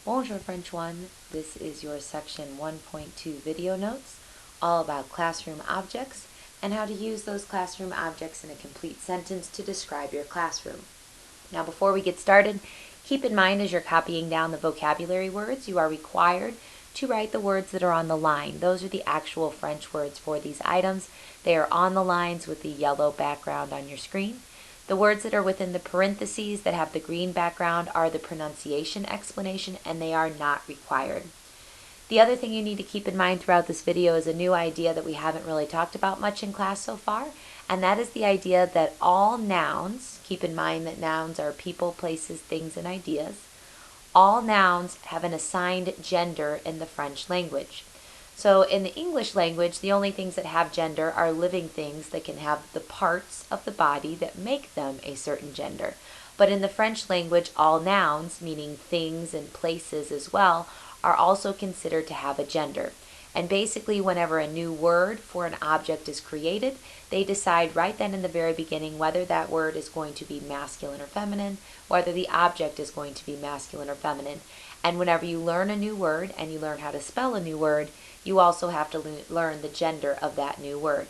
Bonjour French 1, this is your section 1.2 video notes, all about classroom objects and how to use those classroom objects in a complete sentence to describe your classroom. Now before we get started, keep in mind as you're copying down the vocabulary words, you are required to write the words that are on the line. Those are the actual French words for these items. They are on the lines with the yellow background on your screen. The words that are within the parentheses that have the green background are the pronunciation explanation, and they are not required. The other thing you need to keep in mind throughout this video is a new idea that we haven't really talked about much in class so far, and that is the idea that all nouns, keep in mind that nouns are people, places, things, and ideas, all nouns have an assigned gender in the French language. So in the English language, the only things that have gender are living things that can have the parts of the body that make them a certain gender. But in the French language, all nouns, meaning things and places as well, are also considered to have a gender. And basically, whenever a new word for an object is created, they decide right then in the very beginning whether that word is going to be masculine or feminine, whether the object is going to be masculine or feminine. And whenever you learn a new word and you learn how to spell a new word, you also have to learn the gender of that new word.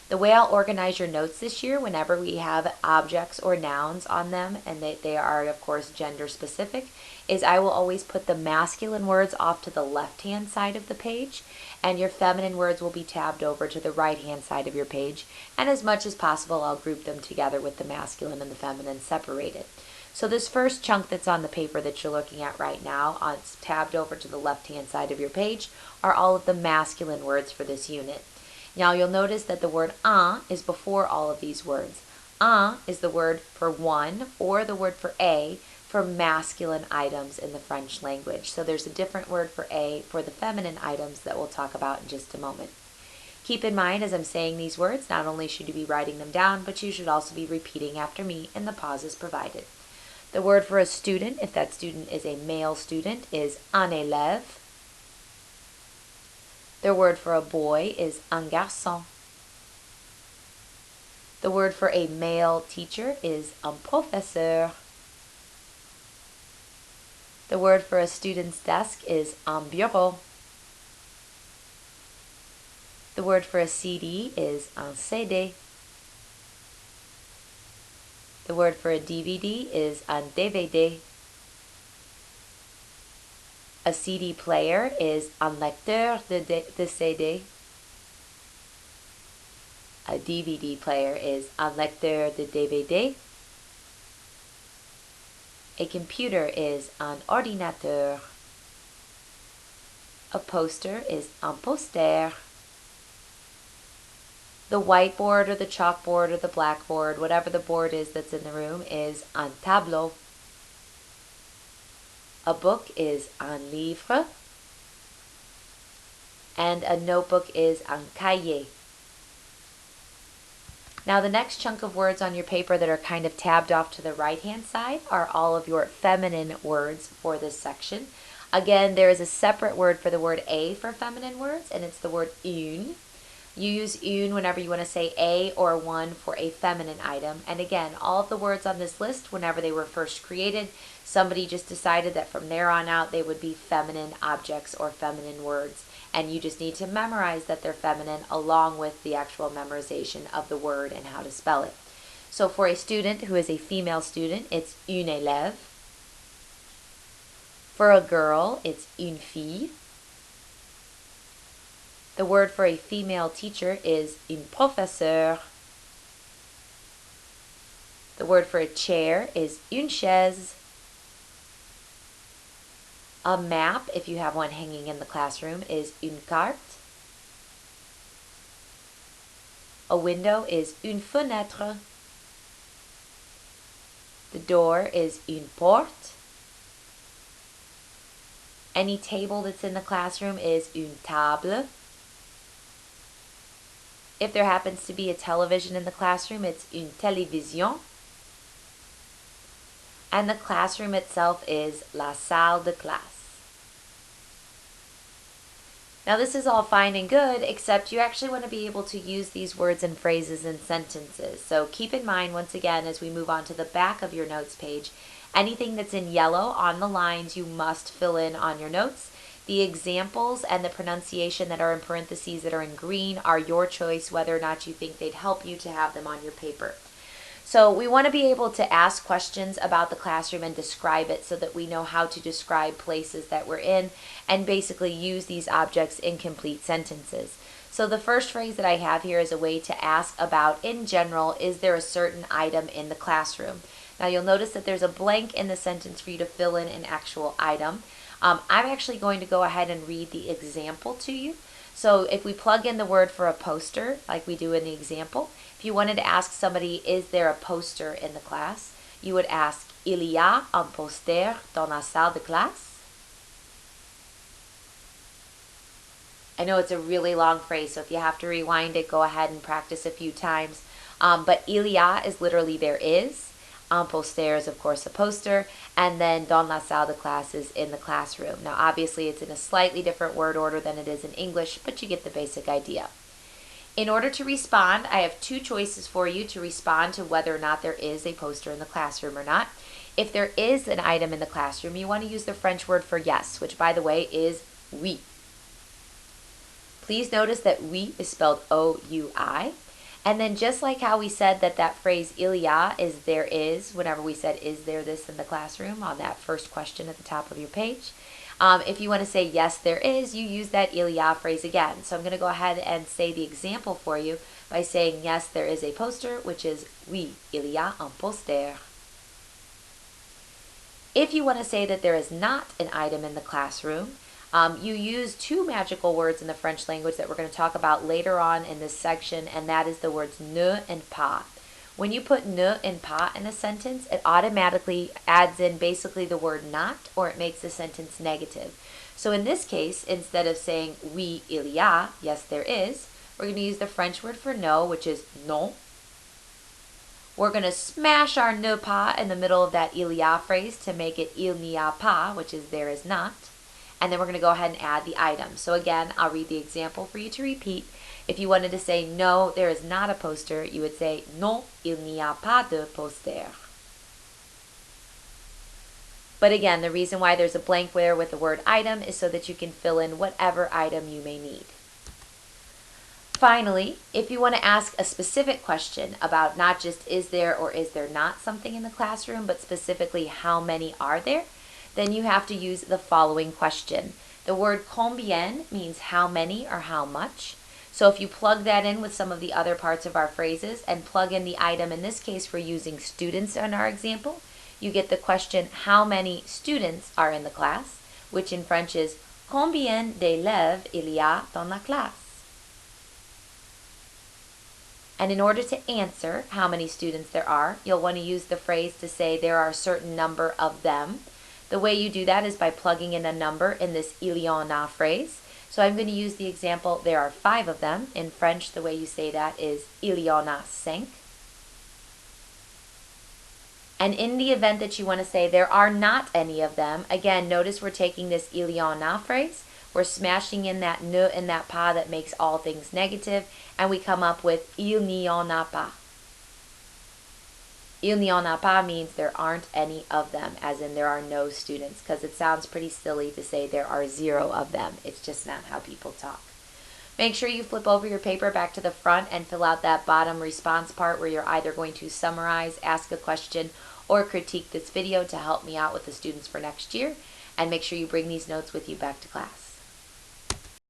The way I'll organize your notes this year, whenever we have objects or nouns on them, and they are, of course, gender specific, is I will always put the masculine words off to the left-hand side of the page, and your feminine words will be tabbed over to the right-hand side of your page. And as much as possible, I'll group them together with the masculine and the feminine separated. So this first chunk that's on the paper that you're looking at right now, it's tabbed over to the left-hand side of your page, are all of the masculine words for this unit. Now you'll notice that the word un is before all of these words. Un is the word for one or the word for a for masculine items in the French language. So there's a different word for a for the feminine items that we'll talk about in just a moment. Keep in mind as I'm saying these words, not only should you be writing them down, but you should also be repeating after me in the pauses provided. The word for a student, if that student is a male student, is un élève. The word for a boy is un garçon. The word for a male teacher is un professeur. The word for a student's desk is un bureau. The word for a CD is un CD. The word for a DVD is un DVD. A CD player is un lecteur de CD. A DVD player is un lecteur de DVD. A computer is un ordinateur. A poster is un poster. The whiteboard or the chalkboard or the blackboard, whatever the board is that's in the room, is un tableau. A book is un livre. And a notebook is un cahier. Now the next chunk of words on your paper that are kind of tabbed off to the right-hand side are all of your feminine words for this section. Again, there is a separate word for the word a for feminine words, and it's the word une. You use une whenever you want to say a or one for a feminine item. And again, all of the words on this list, whenever they were first created, somebody just decided that from there on out they would be feminine objects or feminine words. And you just need to memorize that they're feminine along with the actual memorization of the word and how to spell it. So for a student who is a female student, it's une élève. For a girl, it's une fille. The word for a female teacher is une professeure. The word for a chair is une chaise. A map, if you have one hanging in the classroom, is une carte. A window is une fenêtre. The door is une porte. Any table that's in the classroom is une table. If there happens to be a television in the classroom, it's une télévision. And the classroom itself is la salle de classe. Now this is all fine and good, except you actually want to be able to use these words and phrases in sentences. So keep in mind, once again, as we move on to the back of your notes page, Anything that's in yellow on the lines you must fill in on your notes. The examples and the pronunciation that are in parentheses that are in green are your choice, whether or not you think they'd help you to have them on your paper. So we want to be able to ask questions about the classroom and describe it so that we know how to describe places that we're in and basically use these objects in complete sentences. So the first phrase that I have here is a way to ask about, in general, is there a certain item in the classroom? Now you'll notice that there's a blank in the sentence for you to fill in an actual item. I'm actually going to go ahead and read the example to you. So if we plug in the word for a poster, like we do in the example, if you wanted to ask somebody, is there a poster in the class? You would ask, il y a un poster dans la salle de classe? I know it's a really long phrase, so if you have to rewind it, go ahead and practice a few times. But il y a is literally there is. Un poster is, of course, a poster. And then dans la salle de classe is in the classroom. Now, obviously, it's in a slightly different word order than it is in English, but you get the basic idea. In order to respond, I have two choices for you to respond to whether or not there is a poster in the classroom or not. If there is an item in the classroom, you want to use the French word for yes, which, by the way, is oui. Please notice that oui is spelled O-U-I. And then just like how we said that phrase il y a is there is, whenever we said is there this in the classroom on that first question at the top of your page, if you want to say yes there is, you use that il y a phrase again. So I'm going to go ahead and say the example for you by saying yes there is a poster, which is oui, il y a un poster. If you want to say that there is not an item in the classroom, you use two magical words in the French language that we're going to talk about later on in this section, and that is the words ne and pas. When you put ne and pas in a sentence, it automatically adds in basically the word not, or it makes the sentence negative. So in this case, instead of saying oui, il y a, yes, there is, we're going to use the French word for no, which is non. We're going to smash our ne pas in the middle of that il y a phrase to make it il n'y a pas, which is there is not. And then we're going to go ahead and add the item. So again, I'll read the example for you to repeat. If you wanted to say no, there is not a poster, you would say non, il n'y a pas de poster. But again, the reason why there's a blank there with the word item is so that you can fill in whatever item you may need. Finally, if you want to ask a specific question about not just is there or is there not something in the classroom, but specifically how many are there, then you have to use the following question. The word combien means how many or how much. So if you plug that in with some of the other parts of our phrases and plug in the item, in this case we're using students in our example, you get the question how many students are in the class, which in French is combien d'élèves il y a dans la classe. And in order to answer how many students there are, you'll want to use the phrase to say there are a certain number of them. The way you do that is by plugging in a number in this il y en a phrase. So I'm going to use the example, there are 5 of them. In French, the way you say that is il y en a 5. And in the event that you want to say there are not any of them, again, notice we're taking this il y en a phrase. We're smashing in that ne and that pas that makes all things negative, and we come up with il n'y en a pas. Il n'y en a pas means there aren't any of them, as in there are no students, because it sounds pretty silly to say there are 0 of them. It's just not how people talk. Make sure you flip over your paper back to the front and fill out that bottom response part where you're either going to summarize, ask a question, or critique this video to help me out with the students for next year. And make sure you bring these notes with you back to class.